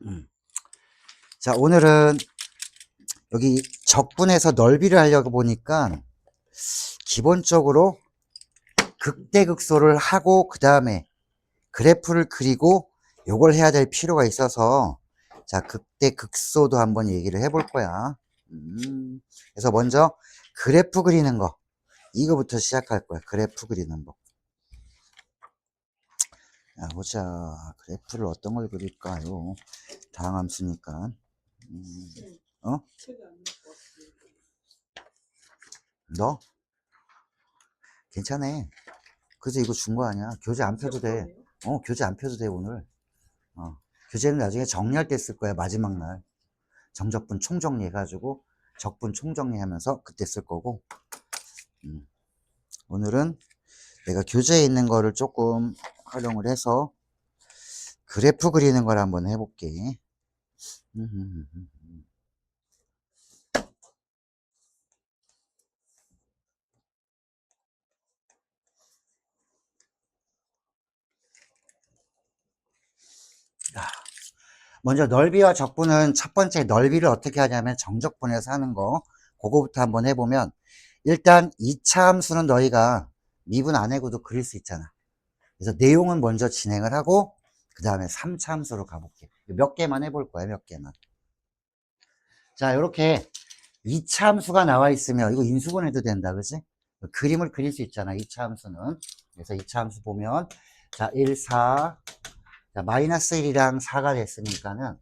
음. 자, 오늘은 여기 적분에서 넓이를 하려고 보니까 기본적으로 극대극소를 하고 그 다음에 그래프를 그리고 요걸 해야 될 필요가 있어서 자, 극대극소도 한번 얘기를 해볼 거야. 그래서 먼저 그래프 그리는 거 이거부터 시작할 거야. 그래프 그리는 법. 자, 보자. 그래프를 어떤 걸 그릴까요? 다항함수니까. 어? 너? 괜찮아. 그래서 이거 준 거 아니야. 교재 안 펴도 돼. 교재 안 펴도 돼, 오늘. 교재는 나중에 정리할 때 쓸 거야, 마지막 날. 정적분 총정리해가지고, 적분 총정리하면서 그때 쓸 거고. 오늘은 내가 교재에 있는 거를 조금 활용을 해서 그래프 그리는 걸 한번 해볼게. 먼저 넓이와 적분은 첫 번째 넓이를 어떻게 하냐면 정적분에서 하는 거 그거부터 한번 해보면 일단 2차 함수는 너희가 미분 안 해고도 그릴 수 있잖아. 그래서 내용은 먼저 진행을 하고 그 다음에 3차 함수로 가볼게. 몇 개만 해볼 거야, 몇 개만. 자, 이렇게 2차 함수가 나와 있으면 이거 인수분 해도 된다, 그지? 그림을 그릴 수 있잖아, 2차 함수는. 그래서 2차 함수 보면 자, 1, 4 자, 마이너스 1이랑 4가 됐으니까는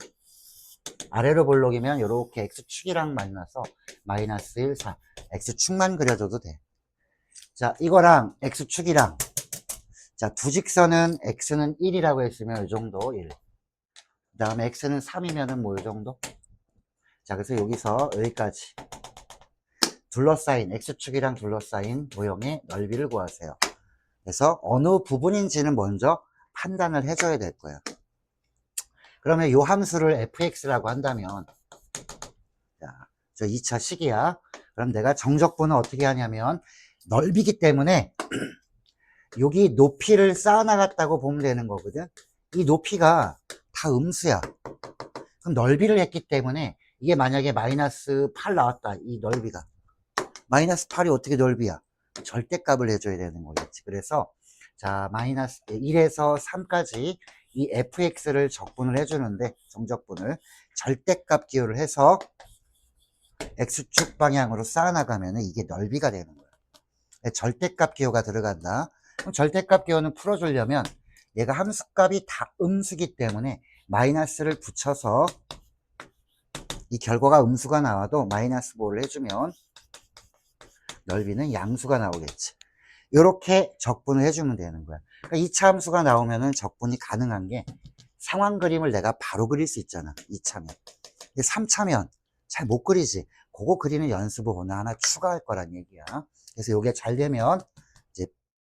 아래로 볼록이면 이렇게 x축이랑 만나서 마이너스 1, 4 x축만 그려줘도 돼. 자, 이거랑 x축이랑 자, 두 직선은 x는 1이라고 했으면 이 정도 1. 그 다음에 x는 3이면은 뭐 이 정도? 자, 그래서 여기서 여기까지 둘러싸인 x축이랑 둘러싸인 모형의 넓이를 구하세요. 그래서 어느 부분인지는 먼저 판단을 해줘야 될 거예요. 그러면 이 함수를 fx라고 한다면 자, 저 2차 식이야. 그럼 내가 정적분은 어떻게 하냐면 넓이기 때문에 여기 높이를 쌓아나갔다고 보면 되는 거거든. 이 높이가 다 음수야. 그럼 넓이를 했기 때문에 이게 만약에 마이너스 8 나왔다. 이 넓이가. 마이너스 8이 어떻게 넓이야? 절대값을 해줘야 되는 거겠지. 그래서 자, 마이너스 1에서 3까지 이 fx를 적분을 해주는데 정적분을 절대값 기호를 해서 x축 방향으로 쌓아나가면 이게 넓이가 되는 거야. 절대값 기호가 들어간다. 그럼 절대값 기호는 풀어주려면 얘가 함수값이 다 음수기 때문에 마이너스를 붙여서 이 결과가 음수가 나와도 마이너스 5를 해주면 넓이는 양수가 나오겠지. 이렇게 적분을 해주면 되는 거야. 그러니까 2차 함수가 나오면은 적분이 가능한 게 상황 그림을 내가 바로 그릴 수 있잖아. 2차면. 3차면 잘 못 그리지. 그거 그리는 연습을 오늘 하나 추가할 거란 얘기야. 그래서 이게 잘 되면 이제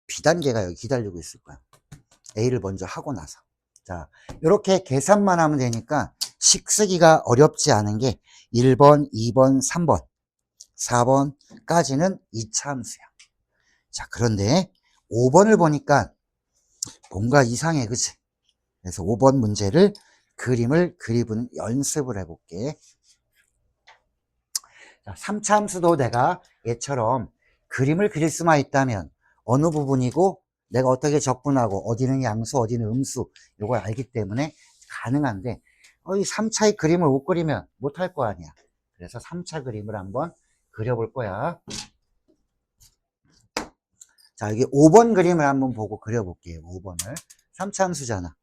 B단계가 여기 기다리고 있을 거야. A를 먼저 하고 나서. 자, 이렇게 계산만 하면 되니까 식 쓰기가 어렵지 않은 게 1번, 2번, 3번, 4번까지는 2차 함수야. 자, 그런데 5번을 보니까 뭔가 이상해, 그치? 그래서 5번 문제를 그림을 그리는 연습을 해볼게. 자, 3차 함수도 내가 얘처럼 그림을 그릴 수만 있다면 어느 부분이고 내가 어떻게 적분하고 어디는 양수 어디는 음수 이걸 알기 때문에 가능한데 이 3차의 그림을 못 그리면 못할 거 아니야. 그래서 3차 그림을 한번 그려볼 거야. 자, 여기 5번 그림을 한번 보고 그려볼게요. 5번을 3차 함수잖아.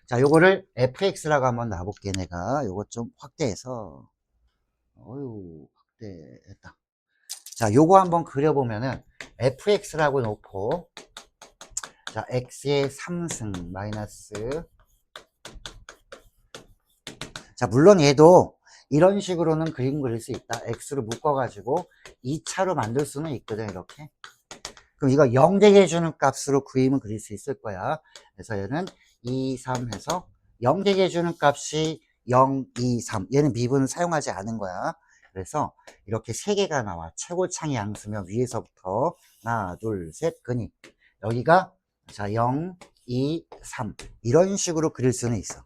자, 요거를 fx라고 한번 놔볼게. 내가 요거 좀 확대해서 확대했다. 자, 요거 한번 그려보면은 fx라고 놓고 자, x의 3승 마이너스 자, 물론 얘도 이런 식으로는 그림 그릴 수 있다. x로 묶어가지고 2차로 만들 수는 있거든, 이렇게. 그럼 이거 0 되게 해주는 값으로 그림을 그릴 수 있을 거야. 그래서 얘는 2, 3 해서 0 되게 해주는 값이 0, 2, 3. 얘는 미분을 사용하지 않은 거야. 그래서 이렇게 3개가 나와. 최고창의 양수면 위에서부터 하나, 둘, 셋, 근이. 여기가 자 0, 2, 3 이런 식으로 그릴 수는 있어.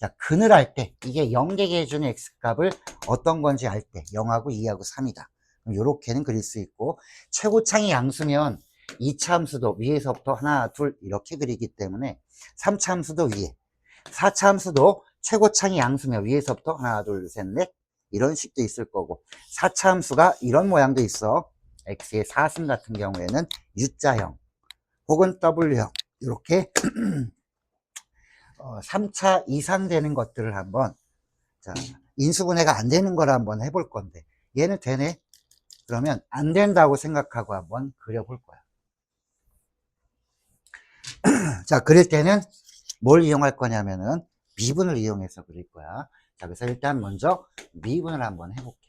자, 근을 할 때, 이게 0개 해주는 x값을 어떤 건지 알 때, 0하고 2하고 3이다. 요렇게는 그릴 수 있고, 최고창이 양수면 2차 함수도 위에서부터 하나, 둘, 이렇게 그리기 때문에 3차 함수도 위에, 4차 함수도 최고창이 양수면 위에서부터 하나, 둘, 셋, 넷, 이런 식도 있을 거고, 4차 함수가 이런 모양도 있어. x의 4승 같은 경우에는 U자형, 혹은 W형, 이렇게 3차 이상 되는 것들을 한번, 자, 인수분해가 안 되는 걸 한번 해볼 건데, 얘는 되네? 그러면 안 된다고 생각하고 한번 그려볼 거야. 자, 그릴 때는 뭘 이용할 거냐면은 미분을 이용해서 그릴 거야. 자, 그래서 일단 먼저 미분을 한번 해볼게.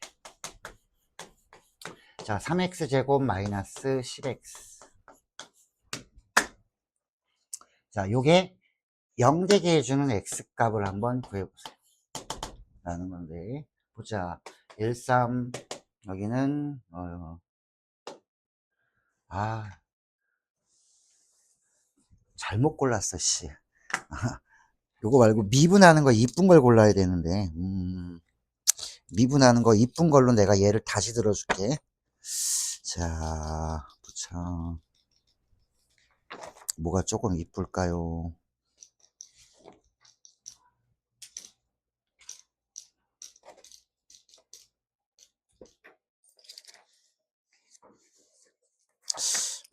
자, 3x제곱 마이너스 10x. 자, 요게 0되게 해주는 x값을 한번 구해보세요. 라는 건데, 보자. 1, 3, 여기는, 잘못 골랐어, 씨. 요거 말고 미분하는 거 이쁜 걸 골라야 되는데, 미분하는 거 이쁜 걸로 내가 얘를 다시 들어줄게. 자, 보자. 뭐가 조금 이쁠까요?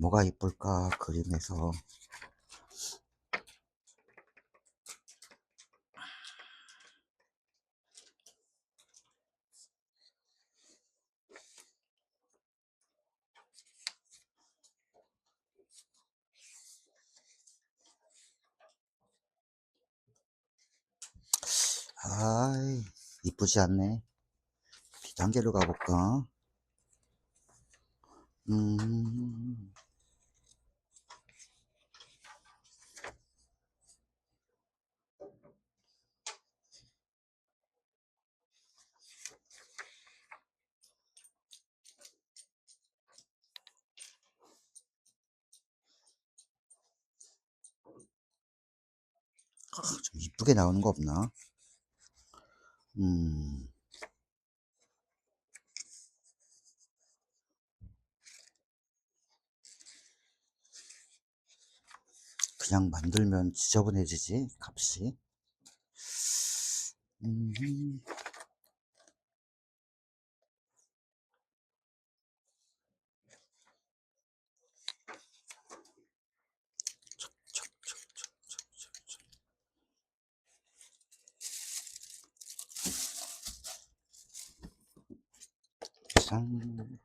뭐가 이쁠까, 그림에서. 아이, 이쁘지 않네. 단계로 가볼까? 음, 좀 이쁘게 나오는 거 없나? 음, 그냥 만들면 지저분해지지, 값이. 음, 짠.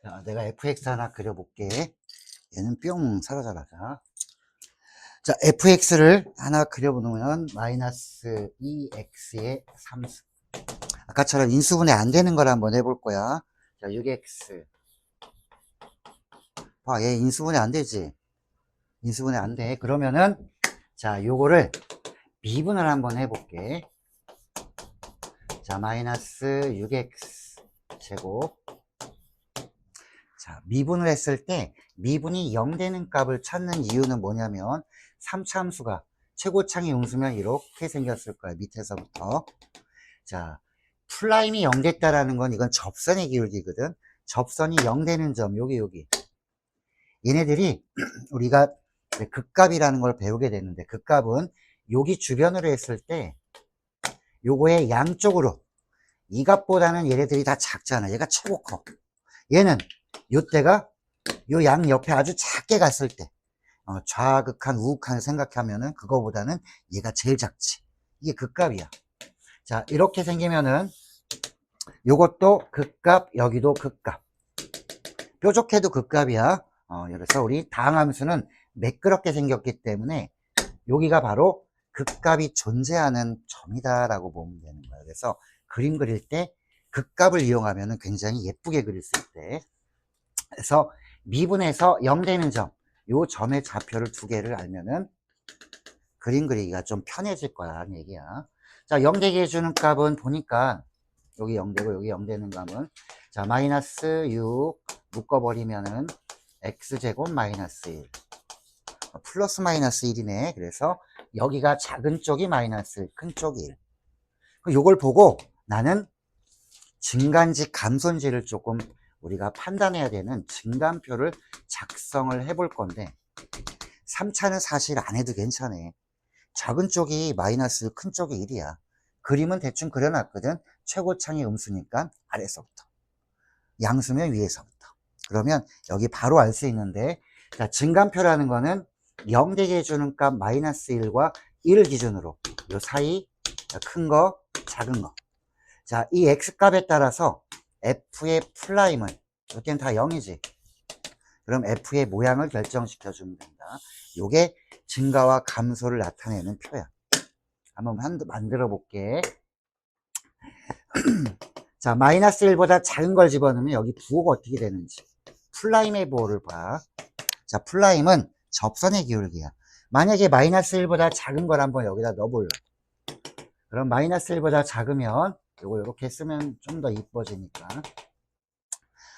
자, 내가 fx 하나 그려볼게. 얘는 뿅 사라져가자. 자, fx를 하나 그려보면 마이너스 2x의 3승. 아까처럼 인수분해 안 되는 걸 한번 해볼 거야. 자, 6x. 봐, 얘 인수분해 안 되지? 인수분해 안 돼. 그러면은, 자, 요거를 미분을 한번 해볼게. 자, 마이너스 6x 제곱. 자, 미분을 했을 때 미분이 0 되는 값을 찾는 이유는 뭐냐면 3차 함수가 최고창이 용수면 이렇게 생겼을 거야. 밑에서부터. 자, 플라임이 0 됐다라는 건 이건 접선의 기울기거든. 접선이 0 되는 점, 여기. 얘네들이 우리가 극값이라는 걸 배우게 되는데, 극값은 여기 주변으로 했을 때 요거의 양쪽으로, 이 값보다는 얘네들이 다 작잖아. 얘가 최고 커. 얘는 요때가 요 양 옆에 아주 작게 갔을 때, 좌극한 우극한 생각하면은 그거보다는 얘가 제일 작지. 이게 극값이야. 자, 이렇게 생기면은 요것도 극값, 여기도 극값. 뾰족해도 극값이야. 그래서 우리 다항함수는 매끄럽게 생겼기 때문에 여기가 바로 극값이 존재하는 점이다라고 보면 되는 거예요. 그래서 그림 그릴 때 극값을 이용하면 굉장히 예쁘게 그릴 수 있대. 그래서 미분에서 0 되는 점, 요 점의 좌표를 두 개를 알면은 그림 그리기가 좀 편해질 거라는 얘기야. 자, 0 되게 해주는 값은 보니까 여기 0 되고 여기 0 되는 값은 자, 마이너스 6 묶어버리면은 x제곱 마이너스 1 플러스 마이너스 1이네. 그래서 여기가 작은 쪽이 마이너스 1, 큰 쪽이 1. 요걸 보고 나는 증가인지 감소인지를 조금 우리가 판단해야 되는 증감표를 작성을 해 볼 건데 3차는 사실 안 해도 괜찮아. 작은 쪽이 마이너스 1, 큰 쪽이 1이야. 그림은 대충 그려놨거든. 최고창이 음수니까 아래서부터. 양수면 위에서부터. 그러면 여기 바로 알 수 있는데 자, 증감표라는 거는 0 되게 해주는 값 마이너스 1과 1 기준으로 요 사이 큰 거, 작은 거. 자, 이 x값에 따라서 f의 플라임은 이렇게는 다 0이지. 그럼 f의 모양을 결정시켜 주면 된다. 요게 증가와 감소를 나타내는 표야. 한번 만들어 볼게. 자, 마이너스 1보다 작은 걸 집어넣으면 여기 부호가 어떻게 되는지. 플라임의 부호를 봐. 자, 플라임은 접선의 기울기야. 만약에 마이너스 1보다 작은 걸 한번 여기다 넣어볼래. 그럼 마이너스 1보다 작으면 요거 이렇게 쓰면 좀 더 이뻐지니까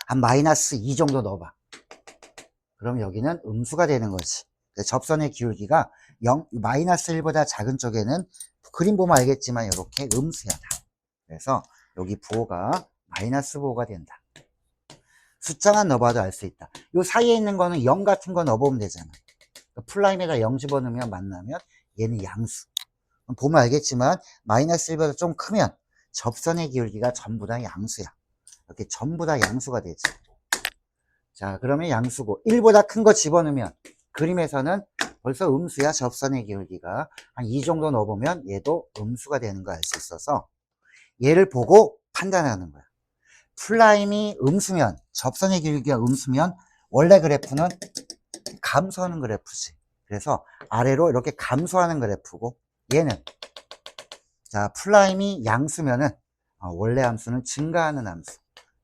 한 마이너스 2 정도 넣어봐. 그럼 여기는 음수가 되는 거지. 접선의 기울기가 0, 마이너스 1보다 작은 쪽에는 그림 보면 알겠지만 이렇게 음수야. 그래서 여기 부호가 마이너스 부호가 된다. 숫자만 넣어봐도 알 수 있다. 요 사이에 있는 거는 0 같은 거 넣어보면 되잖아. 플라임에다 0 집어넣으면 만나면 얘는 양수. 보면 알겠지만 마이너스 1보다 좀 크면 접선의 기울기가 전부 다 양수야. 이렇게 전부 다 양수가 되지. 자, 그러면 양수고 1보다 큰 거 집어넣으면 그림에서는 벌써 음수야. 접선의 기울기가 한 이 정도 넣어보면 얘도 음수가 되는 거 알 수 있어서 얘를 보고 판단하는 거야. 플라임이 음수면, 접선의 기울기가 음수면 원래 그래프는 감소하는 그래프지. 그래서 아래로 이렇게 감소하는 그래프고 얘는 자, 플라임이 양수면은 원래 함수는 증가하는 함수.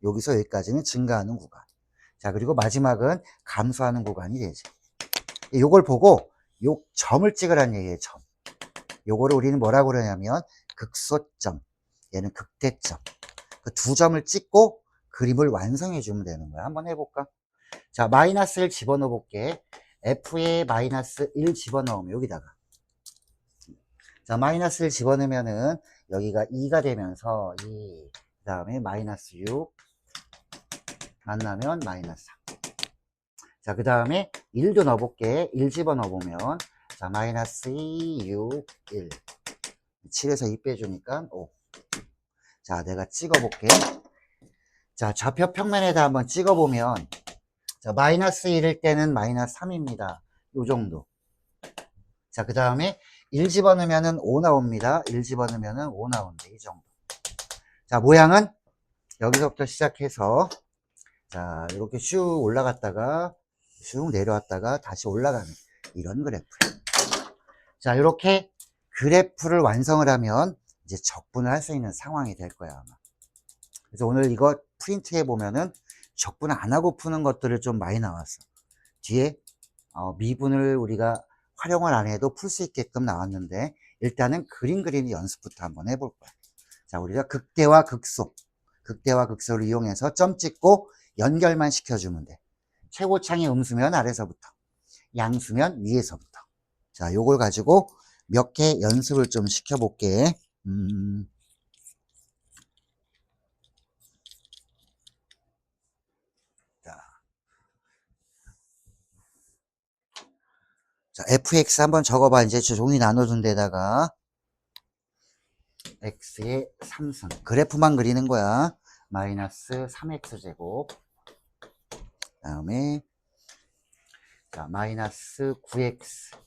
여기서 여기까지는 증가하는 구간. 자, 그리고 마지막은 감소하는 구간이 되지. 요걸 보고 요 점을 찍으라는 얘기예요. 점. 요거를 우리는 뭐라고 그러냐면 극소점, 얘는 극대점. 그 두 점을 찍고 그림을 완성해 주면 되는 거야. 한번 해볼까? 자, 마이너스 1 집어넣어 볼게. f에 마이너스 1 집어넣으면 여기다가 자, 마이너스 1 집어넣으면은 여기가 2가 되면서 2, 그 다음에 마이너스 6 만나면 마이너스 3. 자, 그 다음에 1도 넣어볼게. 1 집어넣어보면 자, 마이너스 2, 6, 1 7에서 2 빼주니까 5. 자, 내가 찍어볼게. 자, 좌표 평면에다 한번 찍어보면 자, 마이너스 1일 때는 마이너스 3입니다. 요 정도. 자, 그 다음에 1 집어넣으면은 5 나옵니다. 1 집어넣으면은 5 나온다. 이 정도. 자, 모양은 여기서부터 시작해서 자, 이렇게 슉 올라갔다가 슉 내려왔다가 다시 올라가는 이런 그래프예요. 자, 이렇게 그래프를 완성을 하면 이제 적분을 할 수 있는 상황이 될 거야, 아마. 그래서 오늘 이거 프린트해 보면은 적분 안 하고 푸는 것들을 좀 많이 나왔어. 뒤에 미분을 우리가 활용을 안 해도 풀 수 있게끔 나왔는데 일단은 그림 그리는 연습부터 한번 해볼 거야. 자, 우리가 극대와 극소, 극대와 극소를 이용해서 점 찍고 연결만 시켜주면 돼. 최고창이 음수면 아래서부터, 양수면 위에서부터. 자, 요걸 가지고 몇 개 연습을 좀 시켜볼게. 자, fx 한번 적어봐. 이제 종이 나눠준 데다가 x의 3승. 그래프만 그리는 거야. 마이너스 3x제곱. 그 다음에 자, 마이너스 9x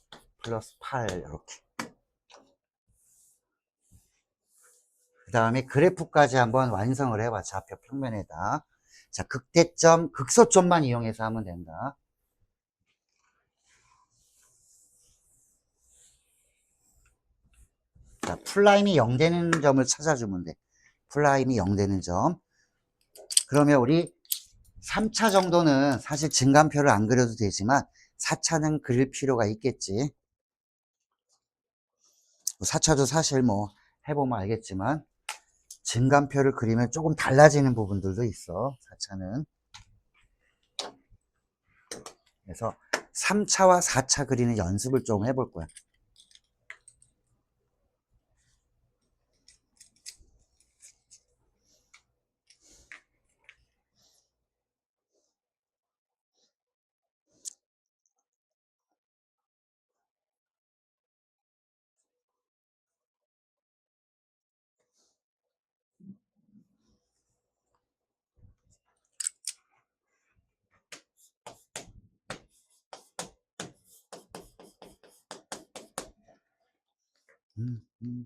플러스 8 이렇게. 그 다음에 그래프까지 한번 완성을 해봐. 좌표 평면에다. 자, 극대점, 극소점만 이용해서 하면 된다. 자, 풀라임이 0 되는 점을 찾아주면 돼. 풀라임이 0 되는 점. 그러면 우리 3차 정도는 사실 증감표를 안 그려도 되지만 4차는 그릴 필요가 있겠지. 4차도 사실 뭐 해보면 알겠지만 증감표를 그리면 조금 달라지는 부분들도 있어. 4차는. 그래서 3차와 4차 그리는 연습을 좀 해볼 거야. 음, 음.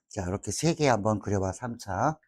자, 이렇게 3개 한번 그려봐. 3차.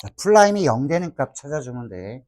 자, 풀라임이 0 되는 값 찾아주면 돼.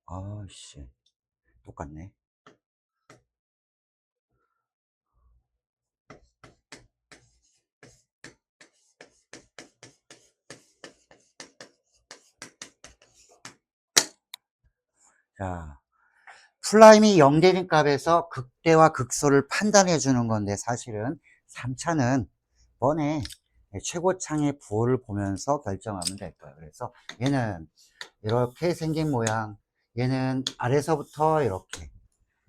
아씨. 똑같네. 자, 풀라임이 0 되는 값에서 극대와 극소를 판단해 주는 건데 사실은 3차는 뻔해. 최고창의 부호를 보면서 결정하면 될 거야. 그래서 얘는 이렇게 생긴 모양, 얘는 아래서부터 이렇게,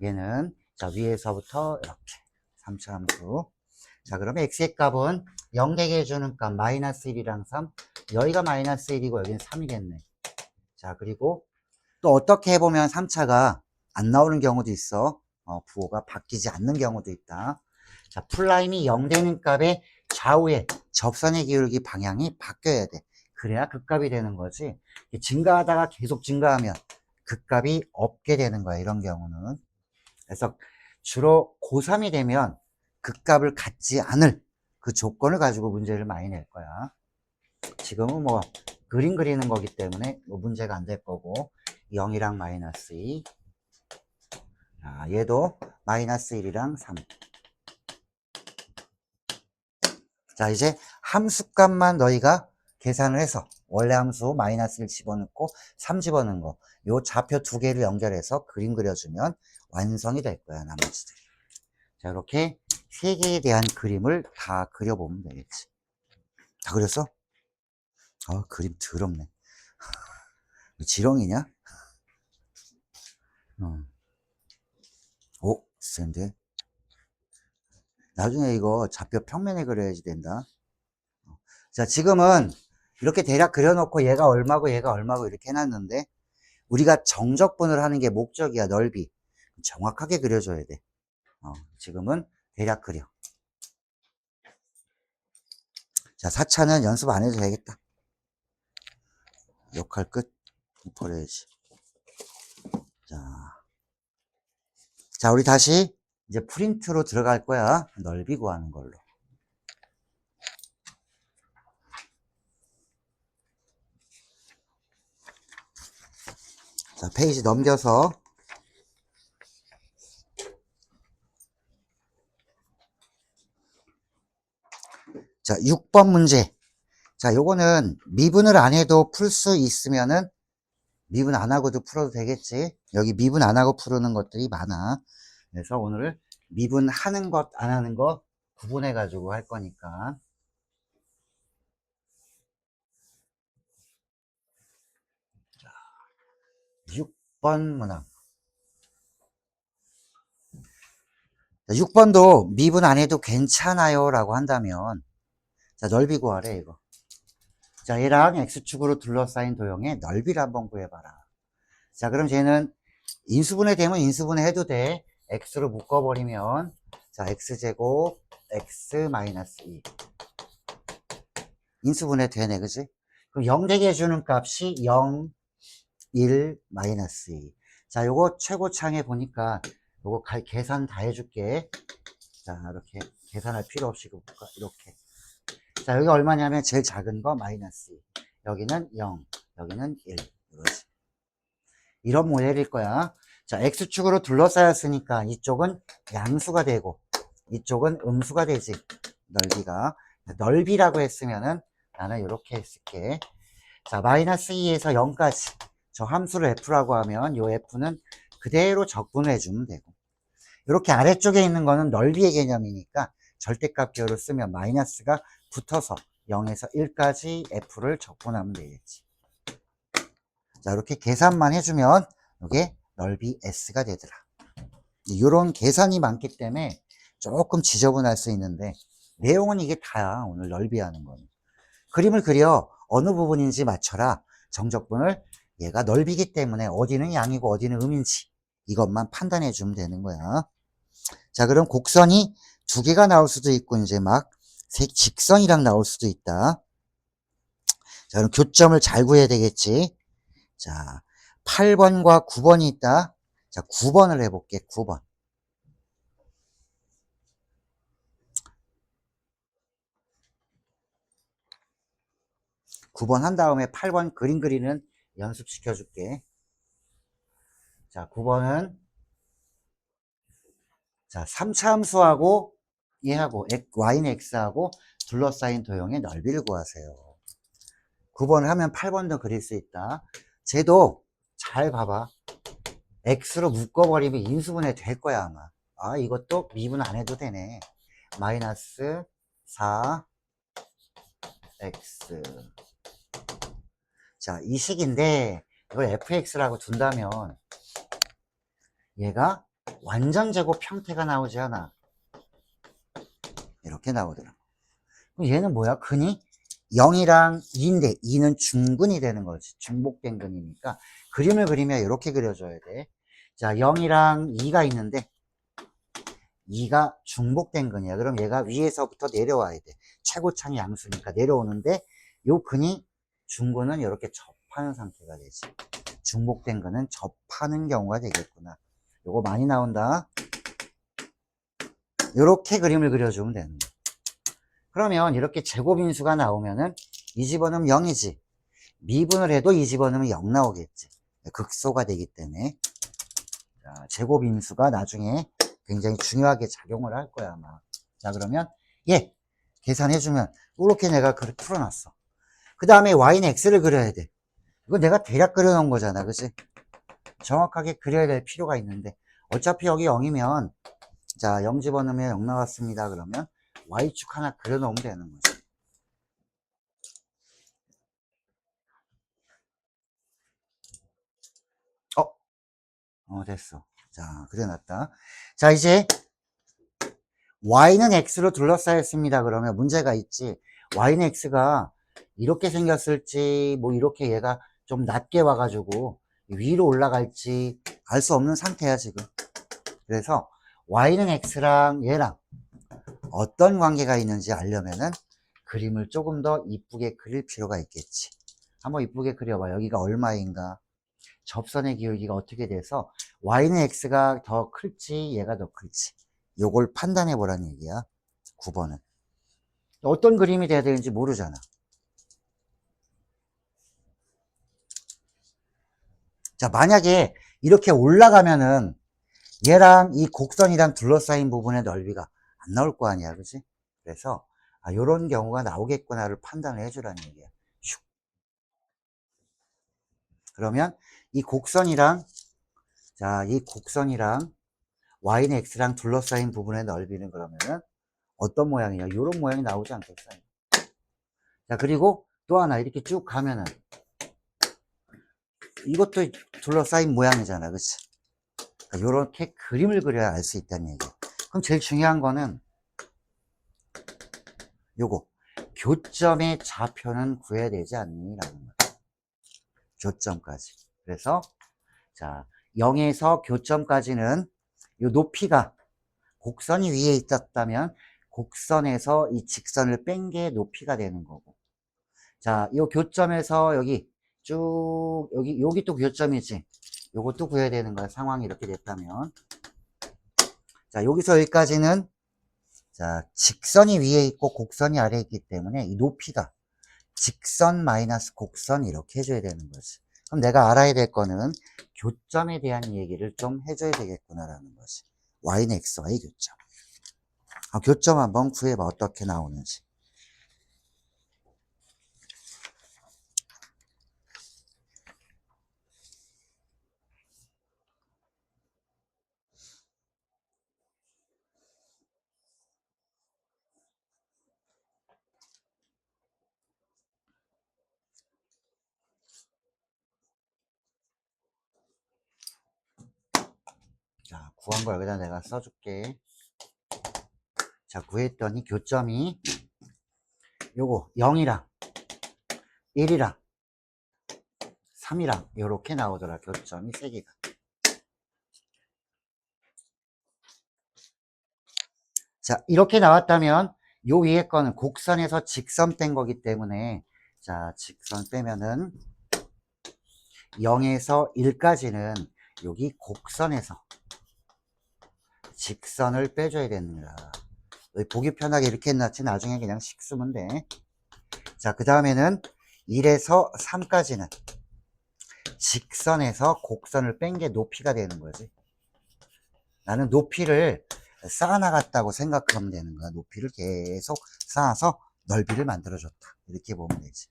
얘는 자 위에서부터 이렇게. 3차 함수. 자, 그러면 x의 값은 0 되게 해주는 값 마이너스 1이랑 3, 여기가 마이너스 1이고 여기는 3이겠네. 자, 그리고 또 어떻게 해보면 3차가 안 나오는 경우도 있어. 부호가 바뀌지 않는 경우도 있다. 자, 풀라임이 0 되는 값의 좌우에 접선의 기울기 방향이 바뀌어야 돼. 그래야 극값이 되는 거지. 증가하다가 계속 증가하면 극값이 없게 되는 거야. 이런 경우는. 그래서 주로 고3이 되면 그 값을 갖지 않을 그 조건을 가지고 문제를 많이 낼 거야. 지금은 뭐 그림 그리는 거기 때문에 뭐 문제가 안 될 거고 0이랑 마이너스 2. 자, 얘도 마이너스 1이랑 3. 자, 이제 함수값만 너희가 계산을 해서 원래 함수 마이너스 1 집어넣고 3 집어넣은 거, 요 좌표 두 개를 연결해서 그림 그려주면 완성이 될 거야, 나머지들이. 자, 이렇게 세 개에 대한 그림을 다 그려보면 되겠지. 다 그렸어? 그림 더럽네. 지렁이냐? 오, 센데. 나중에 이거 좌표 평면에 그려야지 된다. 자, 지금은 이렇게 대략 그려놓고 얘가 얼마고 얘가 얼마고 이렇게 해놨는데 우리가 정적분을 하는 게 목적이야. 넓이 정확하게 그려줘야 돼. 지금은 대략 그려. 자, 4차는 연습 안 해도 되겠다. 역할 끝. 버려야지. 자, 우리 다시 이제 프린트로 들어갈 거야. 넓이 구하는 걸로. 자, 페이지 넘겨서 자, 6번 문제. 자, 요거는 미분을 안 해도 풀 수 있으면은 미분 안 하고도 풀어도 되겠지. 여기 미분 안 하고 푸는 것들이 많아. 그래서 오늘 미분 하는 것, 안 하는 것 구분해 가지고 할 거니까. 자, 6번 문항. 6번도 미분 안 해도 괜찮아요 라고 한다면, 자, 넓이 구하래 이거. 자, 얘랑 x축으로 둘러싸인 도형의 넓이를 한번 구해봐라. 자, 그럼 쟤는 인수분해 되면 인수분해 해도 돼. x로 묶어버리면, 자, x제곱 x 마이너스 2. 인수분해 되네, 그지? 그럼 0 되게 해주는 값이 0, 1, 마이너스 2. 자, 요거 최고창에 보니까 요거 계산 다 해줄게. 자, 이렇게 계산할 필요 없이 볼까? 이렇게. 자, 여기 얼마냐면 제일 작은 거 마이너스 2. 여기는 0, 여기는 1. 이거지. 이런 모델일 거야. 자, x축으로 둘러싸였으니까 이쪽은 양수가 되고 이쪽은 음수가 되지. 넓이가. 넓이라고 했으면은 나는 이렇게 했을게. 자, 마이너스 2에서 0까지 저 함수를 f라고 하면 요 f는 그대로 적분을 해주면 되고, 이렇게 아래쪽에 있는 거는 넓이의 개념이니까 절대값 기호를 쓰면 마이너스가 붙어서 0에서 1까지 f를 적분하면 되겠지. 자, 이렇게 계산만 해주면 이게 넓이 s가 되더라. 이런 계산이 많기 때문에 조금 지저분할 수 있는데 내용은 이게 다야. 오늘 넓이 하는 거는 그림을 그려 어느 부분인지 맞춰라. 정적분을 얘가 넓이기 때문에 어디는 양이고 어디는 음인지 이것만 판단해 주면 되는 거야. 자, 그럼 곡선이 두 개가 나올 수도 있고 이제 막 직선이랑 나올 수도 있다. 자, 그럼 교점을 잘 구해야 되겠지. 자, 8번과 9번이 있다. 자, 9번을 해볼게. 9번. 9번 한 다음에 8번 그림 그리는 연습시켜 줄게. 자, 9번은 자, 3차 함수하고 얘하고 y는 x하고 둘러싸인 도형의 넓이를 구하세요. 9번을 하면 8번도 그릴 수 있다. 쟤도 잘 봐봐. x로 묶어버리면 인수분해 될 거야 아마. 이것도 미분 안 해도 되네. 마이너스 4x. 자, 이 식인데 이걸 fx라고 둔다면 얘가 완전 제곱 형태가 나오지 않아. 이렇게 나오더라. 그럼 얘는 뭐야? 근이 0이랑 2인데 2는 중근이 되는 거지. 중복된 근이니까 그림을 그리면 이렇게 그려줘야 돼. 자, 0이랑 2가 있는데 2가 중복된 근이야. 그럼 얘가 위에서부터 내려와야 돼. 최고창이 양수니까 내려오는데 요 근이 중근은 이렇게 접하는 상태가 되지. 중복된 근은 접하는 경우가 되겠구나. 요거 많이 나온다. 이렇게 그림을 그려주면 되는 거야. 그러면 이렇게 제곱인수가 나오면은 이 집어넣으면 0이지. 미분을 해도 이 집어넣으면 0 나오겠지. 극소가 되기 때문에. 자, 제곱인수가 나중에 굉장히 중요하게 작용을 할 거야, 아마. 자, 그러면, 예, 계산해주면, 이렇게 내가 그렇게 풀어놨어. 그 다음에 y는 x를 그려야 돼. 이거 내가 대략 그려놓은 거잖아, 그치? 정확하게 그려야 될 필요가 있는데, 어차피 여기 0이면, 자, 0 집어넣으면 0 나왔습니다. 그러면, y축 하나 그려놓으면 되는 거지. 됐어. 자, 그려놨다. 자, 이제, y는 x로 둘러싸였습니다. 그러면 문제가 있지. y는 x가 이렇게 생겼을지, 뭐 이렇게 얘가 좀 낮게 와가지고 위로 올라갈지 알 수 없는 상태야, 지금. 그래서 y는 x랑 얘랑 어떤 관계가 있는지 알려면은 그림을 조금 더 이쁘게 그릴 필요가 있겠지. 한번 이쁘게 그려봐. 여기가 얼마인가? 접선의 기울기가 어떻게 돼서 y는 x가 더 클지 얘가 더 클지 요걸 판단해 보라는 얘기야. 9번은 어떤 그림이 돼야 되는지 모르잖아. 자, 만약에 이렇게 올라가면은 얘랑 이 곡선이랑 둘러싸인 부분의 넓이가 안 나올 거 아니야, 그치? 그래서 요런 경우가 나오겠구나를 판단을 해주라는 얘기야. 슉. 그러면 이 곡선이랑 자, 이 곡선이랑 y는 x랑 둘러싸인 부분의 넓이는 그러면은 어떤 모양이냐? 요런 모양이 나오지 않겠어요? 자, 그리고 또 하나 이렇게 쭉 가면은 이것도 둘러싸인 모양이잖아, 그치? 그러니까 요렇게 그림을 그려야 알 수 있다는 얘기야. 그럼 제일 중요한 거는 요거 교점의 좌표는 구해야 되지 않니? 라는 거야. 교점까지. 그래서 자, 0에서 교점까지는 요 높이가 곡선이 위에 있었다면 곡선에서 이 직선을 뺀 게 높이가 되는 거고, 자, 요 교점에서 여기 쭉 여기 또 교점이지. 요것도 구해야 되는 거야. 상황이 이렇게 됐다면. 자, 여기서 여기까지는 자, 직선이 위에 있고 곡선이 아래에 있기 때문에 이 높이가 직선 마이너스 곡선 이렇게 해줘야 되는 거지. 그럼 내가 알아야 될 거는 교점에 대한 얘기를 좀 해줘야 되겠구나라는 거지. y는 xy 교점. 교점 한번 구해봐. 어떻게 나오는지. 자, 구한 거 여기다 내가 써줄게. 자, 구했더니 교점이 요거 0이랑 1이랑 3이랑 요렇게 나오더라. 교점이 3개가. 자, 이렇게 나왔다면 요 위에 거는 곡선에서 직선 뺀 거기 때문에 자, 직선 빼면은 0에서 1까지는 여기 곡선에서 직선을 빼줘야 됩니다. 보기 편하게 이렇게 해놨지 나중에 그냥 식 쓰면 돼. 자, 그 다음에는 1에서 3까지는 직선에서 곡선을 뺀 게 높이가 되는 거지. 나는 높이를 쌓아나갔다고 생각하면 되는 거야. 높이를 계속 쌓아서 넓이를 만들어줬다. 이렇게 보면 되지.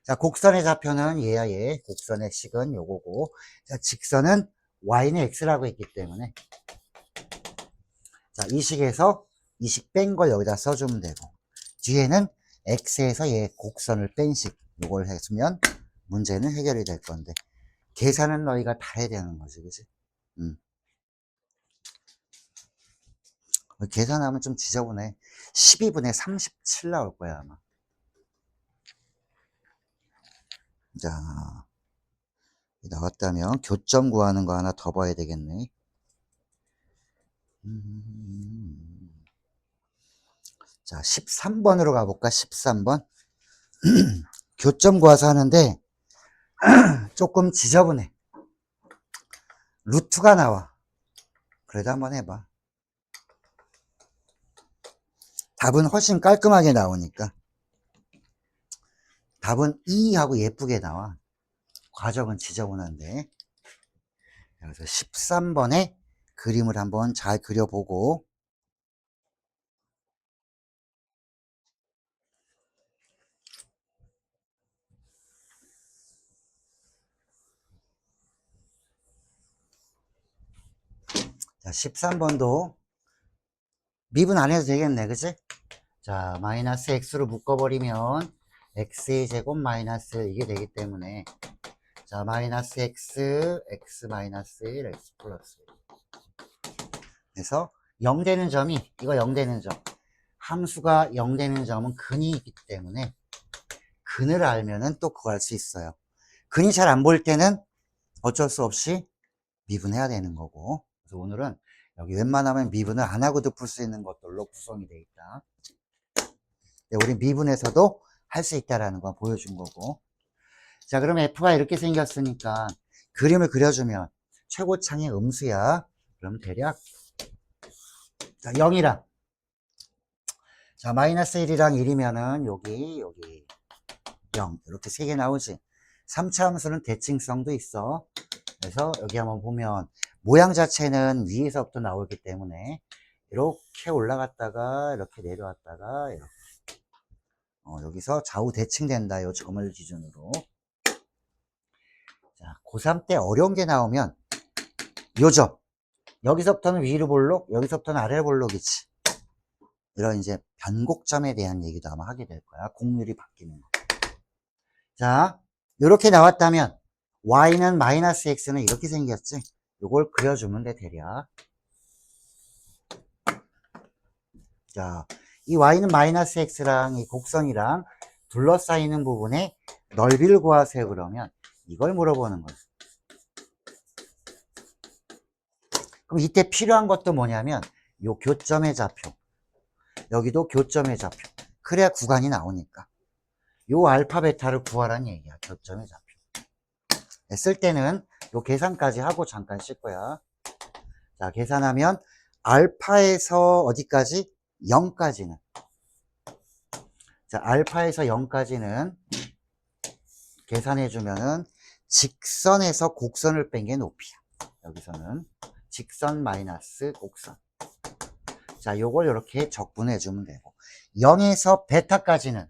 자, 곡선의 좌표는 얘야, 얘. 곡선의 식은 요거고. 자, 직선은 y는 x라고 했기 때문에. 자, 이 식에서 이 식 뺀 걸 여기다 써주면 되고. 뒤에는 x에서 얘 곡선을 뺀 식. 요걸 했으면 문제는 해결이 될 건데. 계산은 너희가 다 해야 되는 거지, 그치? 계산하면 좀 지저분해. 12분의 37 나올 거야, 아마. 자, 나왔다면 교점 구하는 거 하나 더 봐야 되겠네. 자, 13번으로 가볼까? 13번. 교점 구하서 하는데 조금 지저분해. 루트가 나와. 그래도 한번 해봐. 답은 훨씬 깔끔하게 나오니까. 답은 2하고 예쁘게 나와. 과정은 지저분한데. 그래서 13번에 그림을 한번 잘 그려보고, 자, 13번도 미분 안 해도 되겠네, 그치? 자, 마이너스 x로 묶어버리면 x의 제곱 마이너스 이게 되기 때문에, 자, 마이너스 x 마이너스 1, x 플러스 1. 그래서 0 되는 점이, 이거 0 되는 점. 함수가 0 되는 점은 근이 있기 때문에, 근을 알면은 또 그거 알 수 있어요. 근이 잘 안 보일 때는 어쩔 수 없이 미분해야 되는 거고. 그래서 오늘은 여기 웬만하면 미분을 안 하고도 풀 수 있는 것들로 구성이 되어 있다. 우리 미분에서도 할 수 있다라는 거 보여준 거고. 자, 그럼 F가 이렇게 생겼으니까 그림을 그려주면 최고창의 음수야. 그럼 대략, 자, 0이랑, 자, 마이너스 1이랑 1이면은 여기 0. 이렇게 3개 나오지. 3차 함수는 대칭성도 있어. 그래서 여기 한번 보면 모양 자체는 위에서부터 나오기 때문에 이렇게 올라갔다가 이렇게 내려왔다가 이렇게. 여기서 좌우 대칭된다. 요 점을 기준으로. 자, 고3 때 어려운 게 나오면 요 점. 여기서부터는 위로 볼록, 여기서부터는 아래로 볼록이지. 이런 이제 변곡점에 대한 얘기도 아마 하게 될 거야. 곡률이 바뀌는 거. 자, 이렇게 나왔다면 y는 마이너스 x는 이렇게 생겼지. 요걸 그려주면 돼, 대략. 자, 이 y는 마이너스 x랑 이 곡선이랑 둘러싸이는 부분에 넓이를 구하세요. 그러면 이걸 물어보는 거예요. 그럼 이때 필요한 것도 뭐냐면 요 교점의 좌표, 여기도 교점의 좌표. 그래야 구간이 나오니까 요 알파 베타를 구하라는 얘기야. 교점의 좌표. 쓸 때는 요 계산까지 하고 잠깐 쉴 거야. 자, 계산하면 알파에서 어디까지? 0까지는. 자, 알파에서 0까지는 계산해주면은 직선에서 곡선을 뺀 게 높이야. 여기서는 직선 마이너스 곡선. 자, 요걸 이렇게 적분해주면 되고. 0에서 베타까지는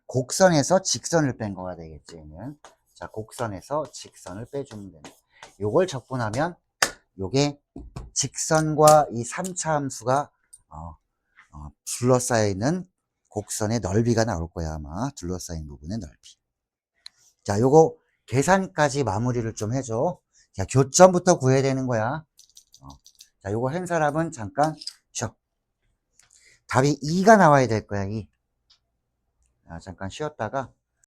곡선에서 직선을 뺀 거가 되겠지, 얘는. 자, 곡선에서 직선을 빼주면 된다. 요걸 적분하면 요게 직선과 이 3차 함수가 둘러싸여 있는 곡선의 넓이가 나올 거야, 아마. 둘러싸인 부분의 넓이. 자, 요거 계산까지 마무리를 좀 해줘. 자, 교점부터 구해야 되는 거야. 자, 요거 한 사람은 잠깐 쉬어. 답이 2가 나와야 될 거야, 2. 자, 잠깐 쉬었다가